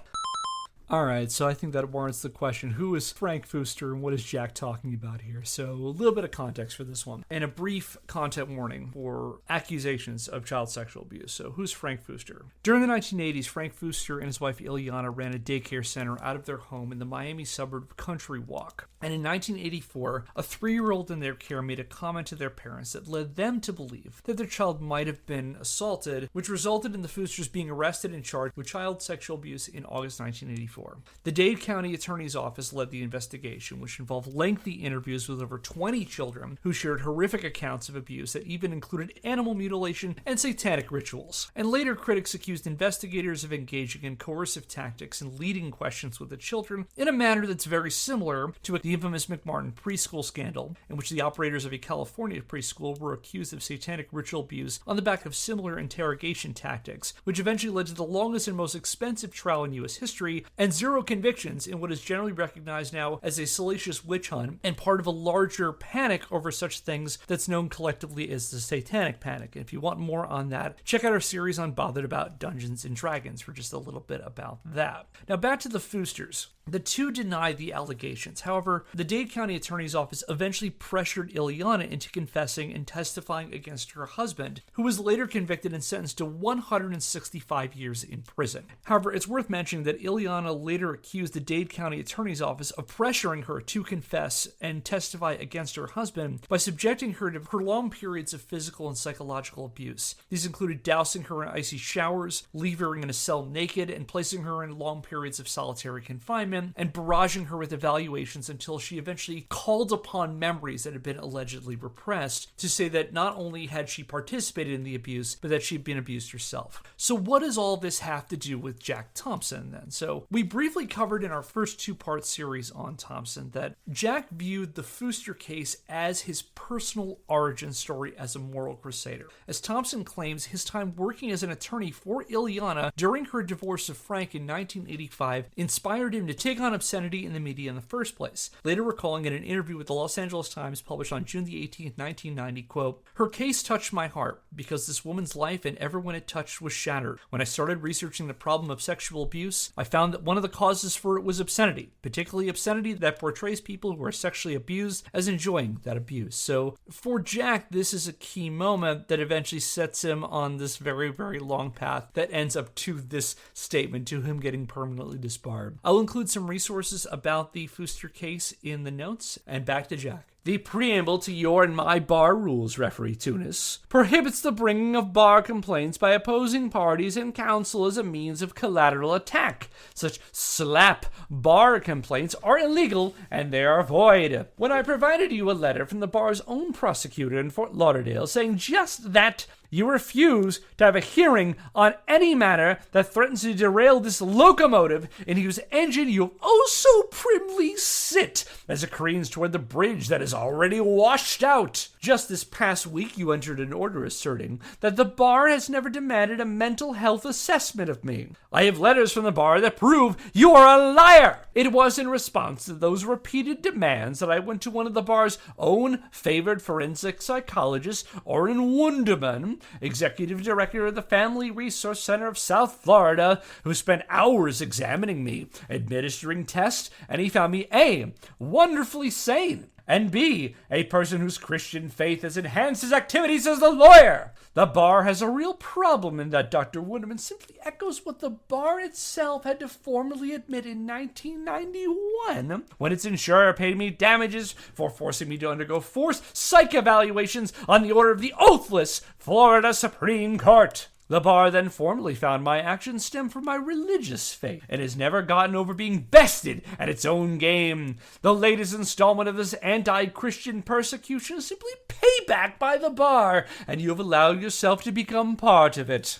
Alright, so I think that warrants the question, who is Frank Fooster and what is Jack talking about here? So a little bit of context for this one, and a brief content warning for accusations of child sexual abuse. So who's Frank Fooster? During the 1980s, Frank Fooster and his wife Ileana ran a daycare center out of their home in the Miami suburb of Country Walk. And in 1984, a 3-year-old in their care made a comment to their parents that led them to believe that their child might have been assaulted, which resulted in the Foosters being arrested and charged with child sexual abuse in August 1984. The Dade County Attorney's Office led the investigation, which involved lengthy interviews with over 20 children who shared horrific accounts of abuse that even included animal mutilation and satanic rituals. And later, critics accused investigators of engaging in coercive tactics and leading questions with the children in a manner that's very similar to the infamous McMartin preschool scandal, in which the operators of a California preschool were accused of satanic ritual abuse on the back of similar interrogation tactics, which eventually led to the longest and most expensive trial in U.S. history and 0 convictions in what is generally recognized now as a salacious witch hunt and part of a larger panic over such things that's known collectively as the Satanic Panic. And if you want more on that, check out our series on Bothered About Dungeons and Dragons for just a little bit about that. Now back to the Foosters. The two denied the allegations. However, the Dade County Attorney's Office eventually pressured Ileana into confessing and testifying against her husband, who was later convicted and sentenced to 165 years in prison. However, it's worth mentioning that Ileana later accused the Dade County Attorney's Office of pressuring her to confess and testify against her husband by subjecting her to prolonged periods of physical and psychological abuse. These included dousing her in icy showers, leaving her in a cell naked, and placing her in long periods of solitary confinement, and barraging her with evaluations until she eventually called upon memories that had been allegedly repressed to say that not only had she participated in the abuse, but that she'd been abused herself. So what does all this have to do with Jack Thompson then? So we briefly covered in our first 2-part series on Thompson that Jack viewed the Fooster case as his personal origin story as a moral crusader. As Thompson claims, his time working as an attorney for Ileana during her divorce of Frank in 1985 inspired him to take on obscenity in the media in the first place, later recalling in an interview with the Los Angeles Times published on June the 18th, 1990, quote, "Her case touched my heart because this woman's life and everyone it touched was shattered. When I started researching the problem of sexual abuse, I found that one of the causes for it was obscenity, particularly obscenity that portrays people who are sexually abused as enjoying that abuse." So for Jack, this is a key moment that eventually sets him on this very, very long path that ends up to this statement, to him getting permanently disbarred. I'll include some resources about the Fooster case in the notes, and back to Jack. "The preamble to your and my bar rules, Referee Tunis, prohibits the bringing of bar complaints by opposing parties and counsel as a means of collateral attack. Such slap bar complaints are illegal and they are void. When I provided you a letter from the bar's own prosecutor in Fort Lauderdale saying just that, you refuse to have a hearing on any matter that threatens to derail this locomotive in whose engine you oh so primly sit as it careens toward the bridge that is already washed out. Just this past week you entered an order asserting that the bar has never demanded a mental health assessment of me. I have letters from the bar that prove you are a liar. It was in response to those repeated demands that I went to one of the bar's own favored forensic psychologists, Orrin Wunderman, executive director of the Family Resource Center of South Florida, who spent hours examining me, administering tests, and he found me A, wonderfully sane, and B, a person whose Christian faith has enhanced his activities as a lawyer. The bar has a real problem in that Dr. Wunderman simply echoes what the bar itself had to formally admit in 1991 when its insurer paid me damages for forcing me to undergo forced psych evaluations on the order of the oathless Florida Supreme Court. The bar then formally found my actions stem from my religious faith and has never gotten over being bested at its own game. The latest installment of this anti-Christian persecution is simply payback by the bar, and you have allowed yourself to become part of it."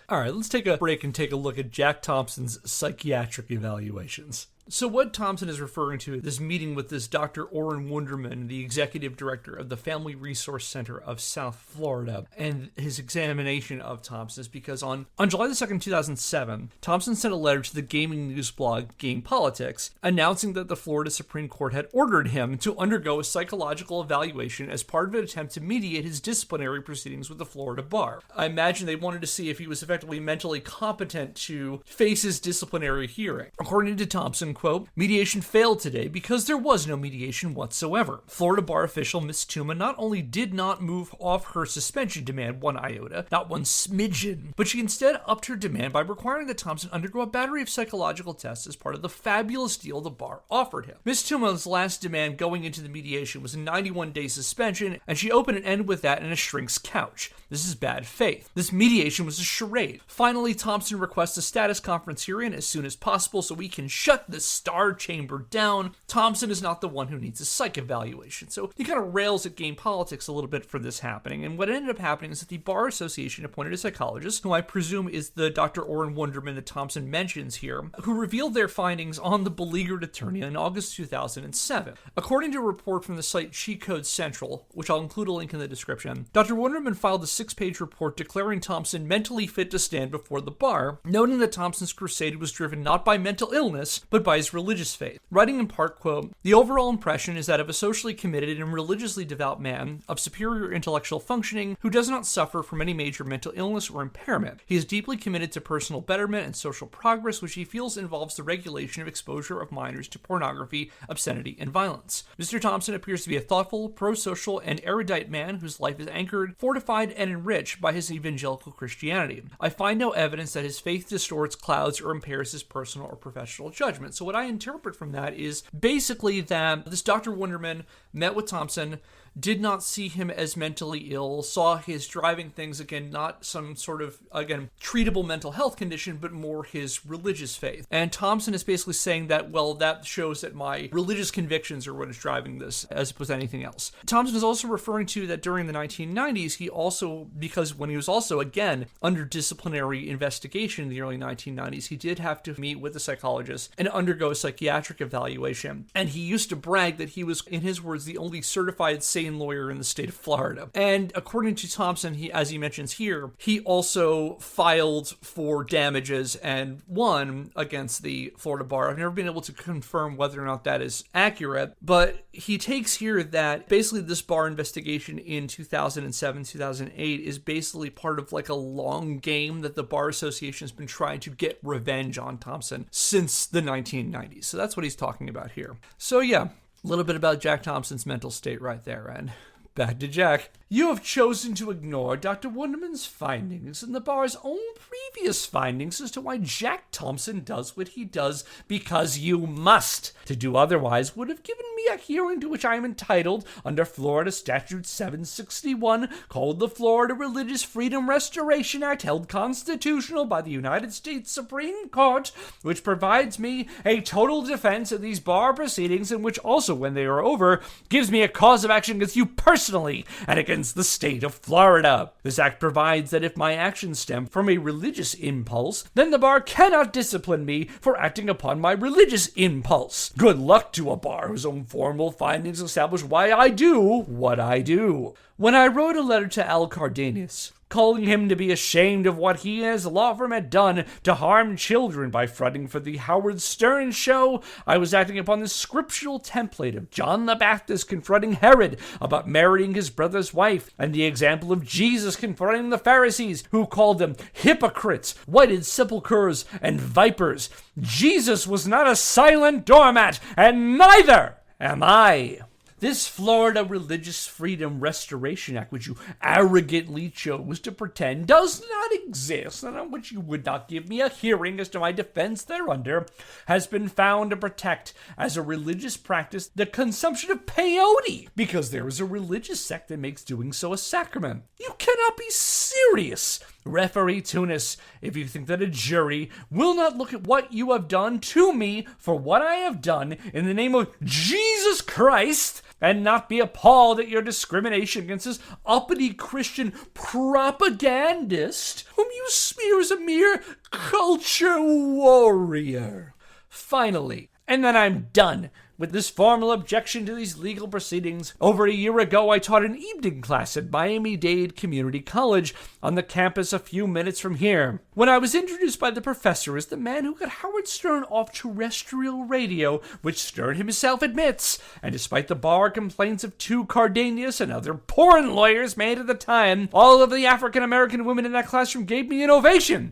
All right, let's take a break and take a look at Jack Thompson's psychiatric evaluations. So what Thompson is referring to, this meeting with this Dr. Orrin Wunderman, the executive director of the Family Resource Center of South Florida, and his examination of Thompson is because on July the 2nd, 2007, Thompson sent a letter to the gaming news blog Game Politics announcing that the Florida Supreme Court had ordered him to undergo a psychological evaluation as part of an attempt to mediate his disciplinary proceedings with the Florida bar. I imagine they wanted to see if he was effectively mentally competent to face his disciplinary hearing. According to Thompson, quote, mediation failed today because there was no mediation whatsoever. Florida bar official Miss Tuma not only did not move off her suspension demand one iota, not one smidgen, but she instead upped her demand by requiring that Thompson undergo a battery of psychological tests as part of the fabulous deal the bar offered him. Miss Tuma's last demand going into the mediation was a 91-day suspension, and she opened and ended with that in a shrink's couch. This is bad faith. This mediation was a charade. Finally, Thompson requests a status conference hearing as soon as possible so we can shut this star chamber down. Thompson is not the one who needs a psych evaluation. So he kind of rails at Game Politics a little bit for this happening. And what ended up happening is that the Bar Association appointed a psychologist, who I presume is the Dr. Orrin Wunderman that Thompson mentions here, who revealed their findings on the beleaguered attorney in August 2007. According to a report from the site Cheat Code Central, which I'll include a link in the description, Dr. Wunderman filed a 6-page report declaring Thompson mentally fit to stand before the bar, noting that Thompson's crusade was driven not by mental illness, but by his religious faith. Writing in part, quote, the overall impression is that of a socially committed and religiously devout man of superior intellectual functioning who does not suffer from any major mental illness or impairment. He is deeply committed to personal betterment and social progress, which he feels involves the regulation of exposure of minors to pornography, obscenity, and violence. Mr. Thompson appears to be a thoughtful, pro-social, and erudite man whose life is anchored, fortified, and enriched by his evangelical Christianity. I find no evidence that his faith distorts, clouds, or impairs his personal or professional judgment. So what I interpret from that is basically that this Dr. Wunderman met with Thompson, did not see him as mentally ill, saw his driving things, again, not some sort of, again, treatable mental health condition, but more his religious faith. And Thompson is basically saying that, well, that shows that my religious convictions are what is driving this, as opposed to anything else. Thompson is also referring to that during the 1990s, he also, because when he was also, again, under disciplinary investigation in the early 1990s, he did have to meet with a psychologist and undergo a psychiatric evaluation. And he used to brag that he was, in his words, the only certified sane lawyer in the state of Florida. And according to Thompson, he, as he mentions here, he also filed for damages and won against the Florida bar. I've never been able to confirm whether or not that is accurate, but he takes here that basically this bar investigation in 2007, 2008 is basically part of like a long game that the Bar Association has been trying to get revenge on Thompson since the 1990s. So that's what he's talking about here. So yeah, a little bit about Jack Thompson's mental state right there, and back to Jack. You have chosen to ignore Dr. Wunderman's findings and the bar's own previous findings as to why Jack Thompson does what he does because you must. To do otherwise would have given me a hearing to which I am entitled under Florida Statute 761, called the Florida Religious Freedom Restoration Act, held constitutional by the United States Supreme Court, which provides me a total defense of these bar proceedings, and which also, when they are over, gives me a cause of action against you personally and against the state of Florida. This act provides that if my actions stem from a religious impulse, then the bar cannot discipline me for acting upon my religious impulse. Good luck to a bar whose own formal findings establish why I do what I do. When I wrote a letter to Al Cardenas, calling him to be ashamed of what he and his law firm had done to harm children by fronting for the Howard Stern show, I was acting upon the scriptural template of John the Baptist confronting Herod about marrying his brother's wife, and the example of Jesus confronting the Pharisees, who called them hypocrites, whited sepulchres, and vipers. Jesus was not a silent doormat, and neither am I. This Florida Religious Freedom Restoration Act, which you arrogantly chose to pretend does not exist, and on which you would not give me a hearing as to my defense thereunder, has been found to protect, as a religious practice, the consumption of peyote, because there is a religious sect that makes doing so a sacrament. You cannot be serious, Referee Tunis, if you think that a jury will not look at what you have done to me for what I have done in the name of Jesus Christ, and not be appalled at your discrimination against this uppity Christian propagandist whom you smear as a mere culture warrior. Finally, And then I'm done with this formal objection to these legal proceedings. Over a year ago, I taught an evening class at Miami-Dade Community College on the campus a few minutes from here. When I was introduced by the professor as the man who got Howard Stern off terrestrial radio, which Stern himself admits, and despite the bar complaints of two Cardenas and other porn lawyers made at the time, all of the African-American women in that classroom gave me an ovation.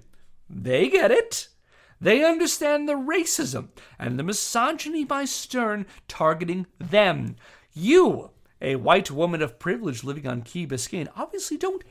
They get it. They understand the racism and the misogyny by Stern targeting them. You, a white woman of privilege living on Key Biscayne, obviously don't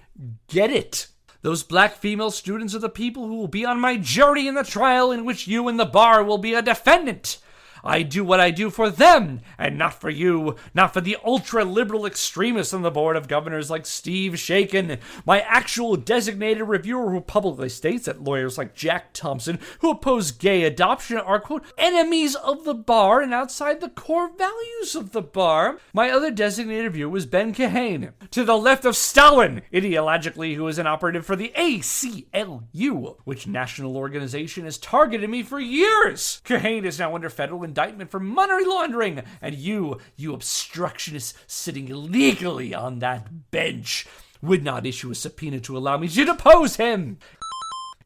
get it. Those black female students are the people who will be on my jury in the trial in which you and the bar will be a defendant. I do what I do for them, and not for you, not for the ultra-liberal extremists on the Board of Governors like Steve Shakin, my actual designated reviewer who publicly states that lawyers like Jack Thompson, who oppose gay adoption, are, quote, enemies of the bar and outside the core values of the bar. My other designated reviewer was Ben Kahane, to the left of Stalin, ideologically, who is an operative for the ACLU, which national organization has targeted me for years. Kahane is now under federal indictment for money laundering, and you obstructionists sitting illegally on that bench would not issue a subpoena to allow me to depose him.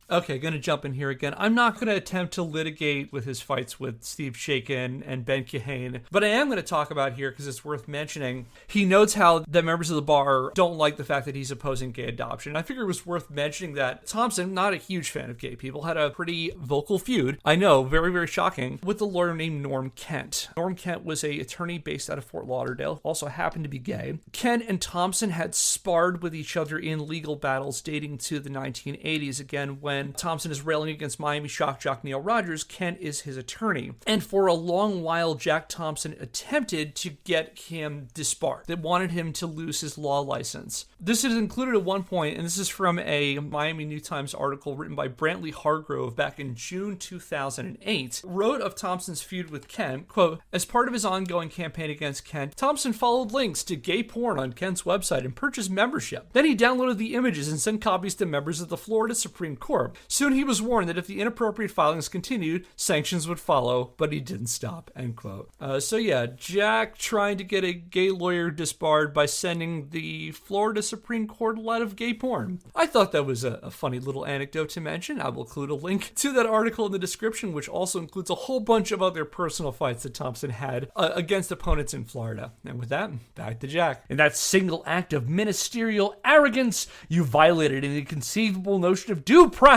Okay, gonna jump in here again. I'm not gonna attempt to litigate with his fights with Steve Shakin and Ben Kahane, but I am gonna talk about here because it's worth mentioning. He notes how the members of the bar don't like the fact that he's opposing gay adoption. I figure it was worth mentioning that Thompson, not a huge fan of gay people, had a pretty vocal feud, I know, very, very shocking, with a lawyer named Norm Kent. Norm Kent was an attorney based out of Fort Lauderdale, also happened to be gay. Kent and Thompson had sparred with each other in legal battles dating to the 1980s, again, when Thompson is railing against Miami shock jock Neil Rogers, Kent is his attorney. And for a long while, Jack Thompson attempted to get him disbarred. They wanted him to lose his law license. This is included at one point, and this is from a Miami New Times article written by Brantley Hargrove back in June 2008, wrote of Thompson's feud with Kent, quote, as part of his ongoing campaign against Kent, Thompson followed links to gay porn on Kent's website and purchased membership. Then he downloaded the images and sent copies to members of the Florida Supreme Court. Soon he was warned that if the inappropriate filings continued, sanctions would follow, but he didn't stop, end quote. So yeah, Jack trying to get a gay lawyer disbarred by sending the Florida Supreme Court a lot of gay porn. I thought that was a funny little anecdote to mention. I will include a link to that article in the description, which also includes a whole bunch of other personal fights that Thompson had against opponents in Florida. And with that, back to Jack. In that single act of ministerial arrogance, you violated an inconceivable notion of due process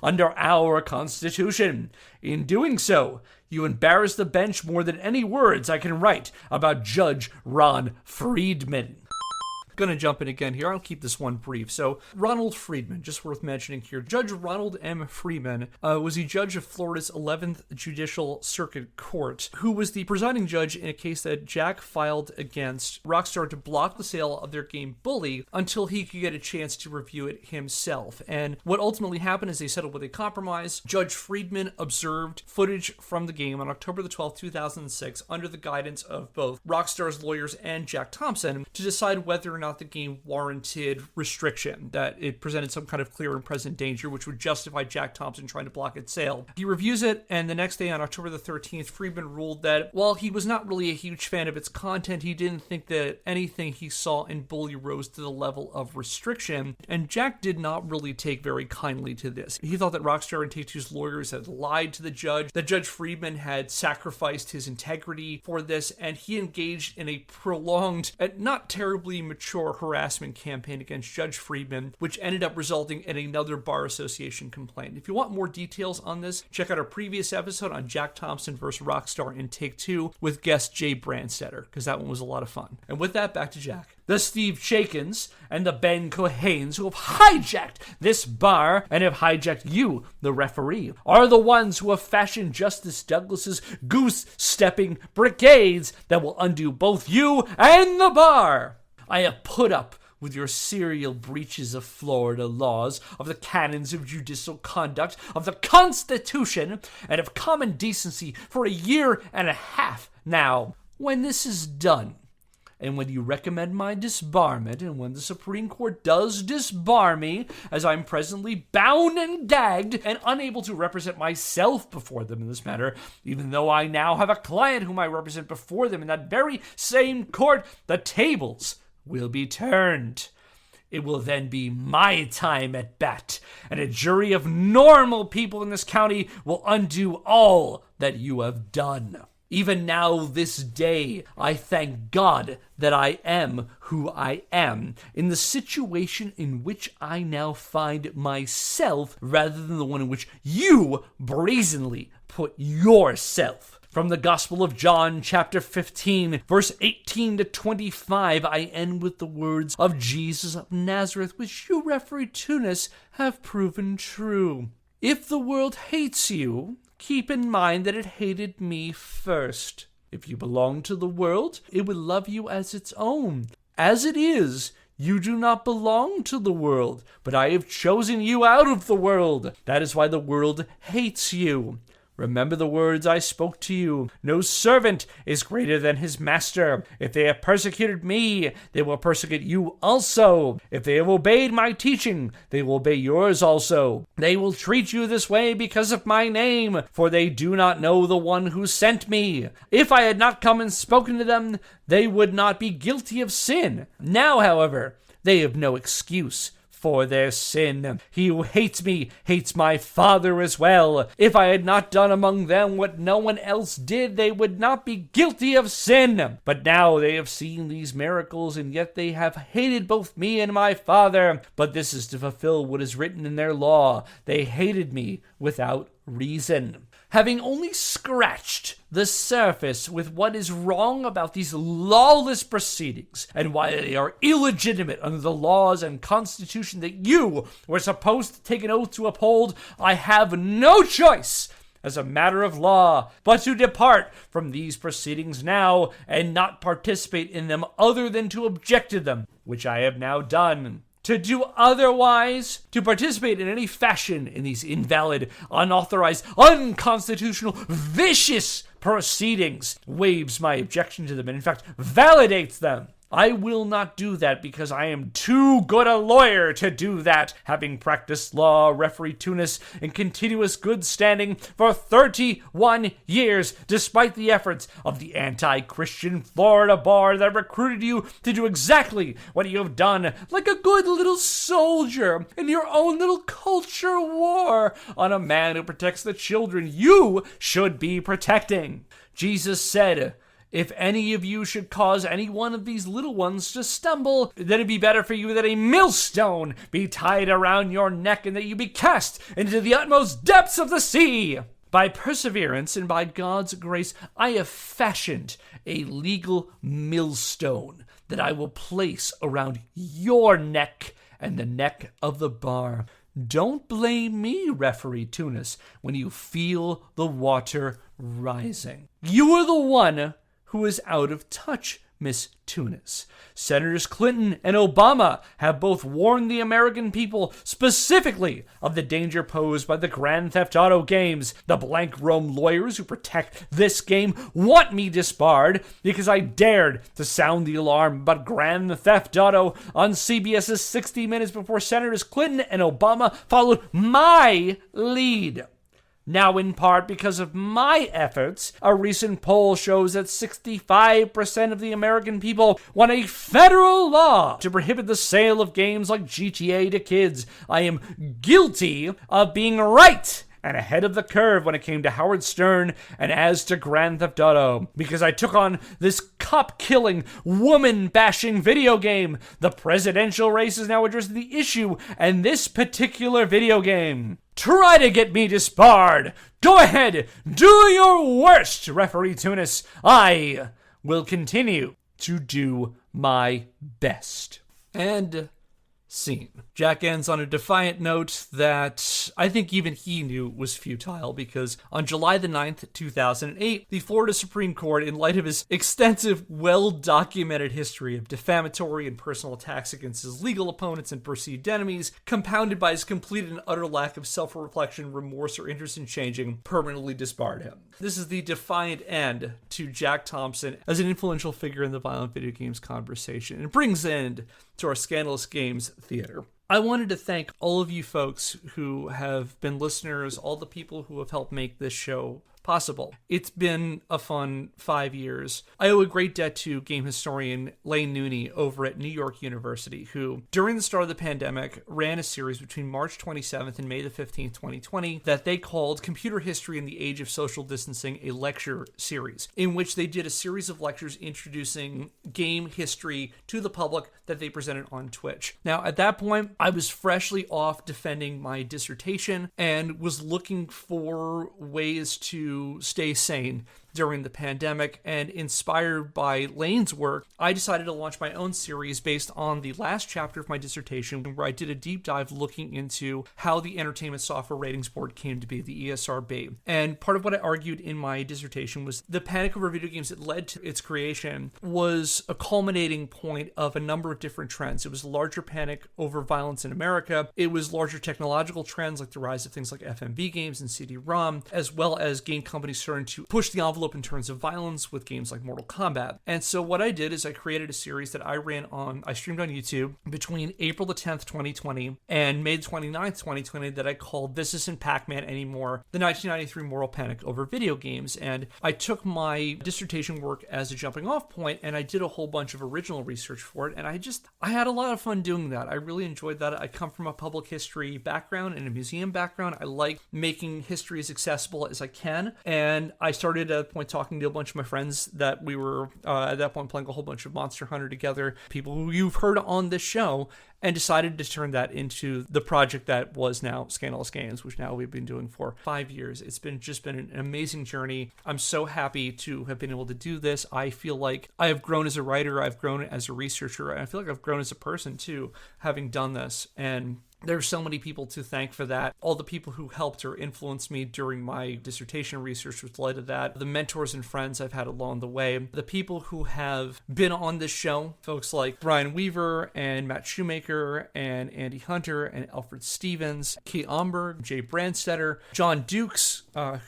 under our Constitution. In doing so, you embarrass the bench more than any words I can write about Judge Ron Friedman. Gonna jump in again here. I'll keep this one brief. So, Ronald Friedman, just worth mentioning here. Judge Ronald M. Friedman was the judge of Florida's 11th Judicial Circuit Court, who was the presiding judge in a case that Jack filed against Rockstar to block the sale of their game Bully until he could get a chance to review it himself. And what ultimately happened is they settled with a compromise. Judge Friedman observed footage from the game on October the 12th, 2006, under the guidance of both Rockstar's lawyers and Jack Thompson to decide whether or not the game warranted restriction, that it presented some kind of clear and present danger, which would justify Jack Thompson trying to block its sale. He reviews it, and the next day on October the 13th, Friedman ruled that while he was not really a huge fan of its content, he didn't think that anything he saw in Bully rose to the level of restriction, and Jack did not really take very kindly to this. He thought that Rockstar and Take-Two's lawyers had lied to the judge, that Judge Friedman had sacrificed his integrity for this, and he engaged in a prolonged and not terribly mature harassment campaign against Judge Friedman, which ended up resulting in another Bar Association complaint. If you want more details on this, check out our previous episode on Jack Thompson versus Rockstar in Take-Two with guest Jay Brandstetter, because that one was a lot of fun. And with that, back to Jack. The Steve Shakins and the Ben Cohanes who have hijacked this bar and have hijacked you, the referee, are the ones who have fashioned Justice Douglas's goose-stepping brigades that will undo both you and the bar. I have put up with your serial breaches of Florida laws, of the canons of judicial conduct, of the Constitution, and of common decency for a year and a half now. When this is done, And when you recommend my disbarment, and when the Supreme Court does disbar me, as I'm presently bound and gagged and unable to represent myself before them in this matter, even though I now have a client whom I represent before them in that very same court, the tables will be turned. It will then be my time at bat, and a jury of normal people in this county will undo all that you have done. Even now, this day, I thank God that I am who I am, in the situation in which I now find myself, rather than the one in which you brazenly put yourself. From the Gospel of John, chapter 15, verse 18 to 25, I end with the words of Jesus of Nazareth, which you, Referee Tunis, have proven true. If the world hates you, keep in mind that it hated me first. If you belong to the world, it would love you as its own. As it is, you do not belong to the world, but I have chosen you out of the world. That is why the world hates you. Remember the words I spoke to you. No servant is greater than his master. If they have persecuted me, they will persecute you also. If they have obeyed my teaching, they will obey yours also. They will treat you this way because of my name, for they do not know the one who sent me. If I had not come and spoken to them, they would not be guilty of sin. Now, however, they have no excuse for their sin. He who hates me hates my Father as well. If I had not done among them what no one else did, they would not be guilty of sin. But now they have seen these miracles, and yet they have hated both me and my Father. But this is to fulfill what is written in their law. They hated me without reason. Having only scratched the surface with what is wrong about these lawless proceedings and why they are illegitimate under the laws and constitution that you were supposed to take an oath to uphold, I have no choice as a matter of law but to depart from these proceedings now and not participate in them other than to object to them, which I have now done. To do otherwise, to participate in any fashion in these invalid, unauthorized, unconstitutional, vicious proceedings, waives my objection to them and in fact validates them. I will not do that because I am too good a lawyer to do that, having practiced law, Referee Tunis, in continuous good standing for 31 years, despite the efforts of the anti-Christian Florida bar that recruited you to do exactly what you have done, like a good little soldier in your own little culture war on a man who protects the children you should be protecting. Jesus said, if any of you should cause any one of these little ones to stumble, then it'd be better for you that a millstone be tied around your neck and that you be cast into the utmost depths of the sea. By perseverance and by God's grace, I have fashioned a legal millstone that I will place around your neck and the neck of the bar. Don't blame me, Referee Tunis, when you feel the water rising. You are the one who is out of touch, Miss Tunis. Senators Clinton and Obama have both warned the American people specifically of the danger posed by the Grand Theft Auto games. The blank Rome lawyers who protect this game want me disbarred because I dared to sound the alarm about Grand Theft Auto on CBS's 60 Minutes before Senators Clinton and Obama followed my lead. Now, in part because of my efforts, a recent poll shows that 65% of the American people want a federal law to prohibit the sale of games like GTA to kids. I am guilty of being right and ahead of the curve when it came to Howard Stern and as to Grand Theft Auto, because I took on this cop-killing, woman-bashing video game. The presidential race is now addressing the issue, and this particular video game. Try to get me disbarred. Go ahead, do your worst, Referee Tunis. I will continue to do my best. And scene. Jack ends on a defiant note that I think even he knew was futile, because on July the 9th, 2008, the Florida Supreme Court, in light of his extensive, well-documented history of defamatory and personal attacks against his legal opponents and perceived enemies, compounded by his complete and utter lack of self-reflection, remorse, or interest in changing, permanently disbarred him. This is the defiant end to Jack Thompson as an influential figure in the violent video games conversation. It brings end to our Scandalous Games theater. I wanted to thank all of you folks who have been listeners, all the people who have helped make this show possible. It's been a fun 5 years. I owe a great debt to game historian Lane Nooney over at New York University, who, during the start of the pandemic, ran a series between March 27th and May the 15th, 2020, that they called Computer History in the Age of Social Distancing, a lecture series, in which they did a series of lectures introducing game history to the public that they presented on Twitch. Now, at that point, I was freshly off defending my dissertation and was looking for ways to stay sane during the pandemic, and inspired by Lane's work, I decided to launch my own series based on the last chapter of my dissertation, where I did a deep dive looking into how the Entertainment Software Ratings Board came to be, the ESRB. And part of what I argued in my dissertation was the panic over video games that led to its creation was a culminating point of a number of different trends. It was a larger panic over violence in America. It was larger technological trends like the rise of things like FMV games and CD-ROM, as well as game companies starting to push the envelope in terms of violence with games like Mortal Kombat. And so what I did is I created a series that I streamed on YouTube between April the 10th, 2020 and May the 29th, 2020, that I called This Isn't Pac-Man Anymore, the 1993 Moral Panic Over Video Games. And I took my dissertation work as a jumping off point, and I did a whole bunch of original research for it. And I had a lot of fun doing that. I really enjoyed that. I come from a public history background and a museum background. I like making history as accessible as I can. And I started at a point talking to a bunch of my friends that we were at that point playing a whole bunch of Monster Hunter together, people who you've heard on this show, and decided to turn that into the project that was now Scandalous Games, which now we've been doing for 5 years. It's been an amazing journey. I'm so happy to have been able to do this. I feel like I have grown as a writer, I've grown as a researcher, and I feel like I've grown as a person too, having done this. And there's so many people to thank for that. All the people who helped or influenced me during my dissertation research, which led to that. The mentors and friends I've had along the way. The people who have been on this show, folks like Brian Weaver and Matt Shoemaker and Andy Hunter and Alfred Stevens, Kate Omberg, Jay Brandstetter, John Dukes.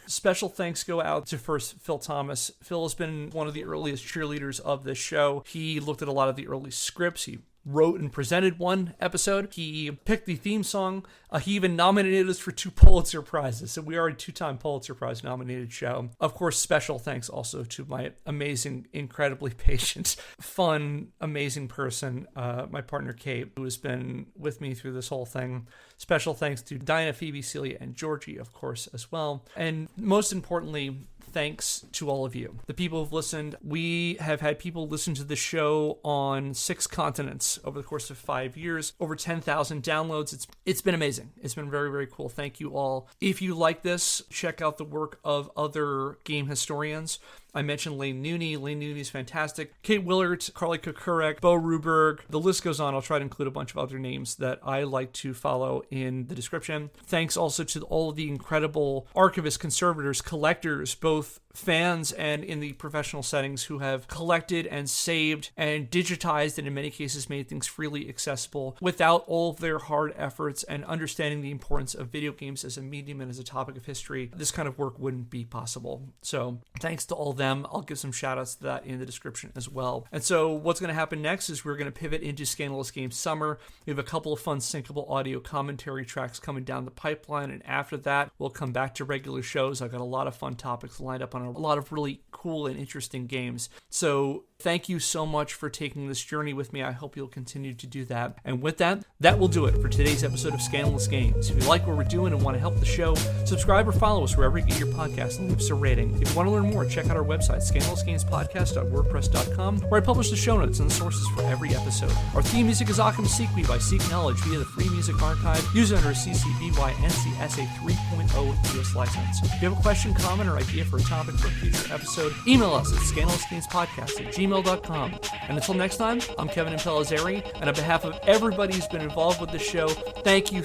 Special thanks go out to first Phil Thomas. Phil has been one of the earliest cheerleaders of this show. He looked at a lot of the early scripts. He wrote and presented one episode. He picked the theme song. He even nominated us for 2 Pulitzer Prizes. So we are a 2-time Pulitzer Prize nominated show. Of course, special thanks also to my amazing, incredibly patient, fun, amazing person, my partner Kate, who has been with me through this whole thing. Special thanks to Diana, Phoebe, Celia, and Georgie, of course, as well. And most importantly, thanks to all of you, the people who've listened. We have had people listen to the show on 6 continents over the course of 5 years, over 10,000 downloads. It's been amazing. It's been very, very cool. Thank you all. If you like this, check out the work of other game historians. I mentioned Lane Nooney. Lane Nooney is fantastic. Kate Willert, Carly Kukurek, Bo Ruberg. The list goes on. I'll try to include a bunch of other names that I like to follow in the description. Thanks also to all of the incredible archivists, conservators, collectors, both fans and in the professional settings, who have collected and saved and digitized and in many cases made things freely accessible. Without all of their hard efforts and understanding the importance of video games as a medium and as a topic of history, this kind of work wouldn't be possible. So thanks to all of them. I'll give some shout outs to that in the description as well. And so what's going to happen next is we're going to pivot into Scandalous Games Summer. We have a couple of fun syncable audio commentary tracks coming down the pipeline, and after that we'll come back to regular shows. I've got a lot of fun topics lined up on a lot of really cool and interesting games. So thank you so much for taking this journey with me. I hope you'll continue to do that. And with that, that will do it for today's episode of Scandalous Games. If you like what we're doing and want to help the show, subscribe or follow us wherever you get your podcast and leave us a rating. If you want to learn more, check out our website, website, scandalousgamespodcast.wordpress.com, where I publish the show notes and the sources for every episode. Our theme music is Occam Sequel by Seek Knowledge via the Free Music Archive, used under a CC BY NCSA 3.0 US license. If you have a question, comment, or idea for a topic for a future episode, email us at scandalousgamespodcast@gmail.com. And until next time, I'm Kevin Impellizeri, and on behalf of everybody who's been involved with this show, thank you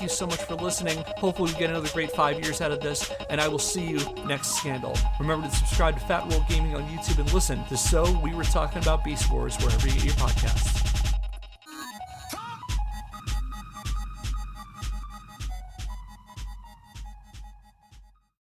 so much for listening. Hopefully we get another great 5 years out of this, and I will see you next Scandal. Remember to subscribe to Fat Roll Gaming on YouTube and listen to So We Were Talking About Beast Wars wherever you get your podcasts.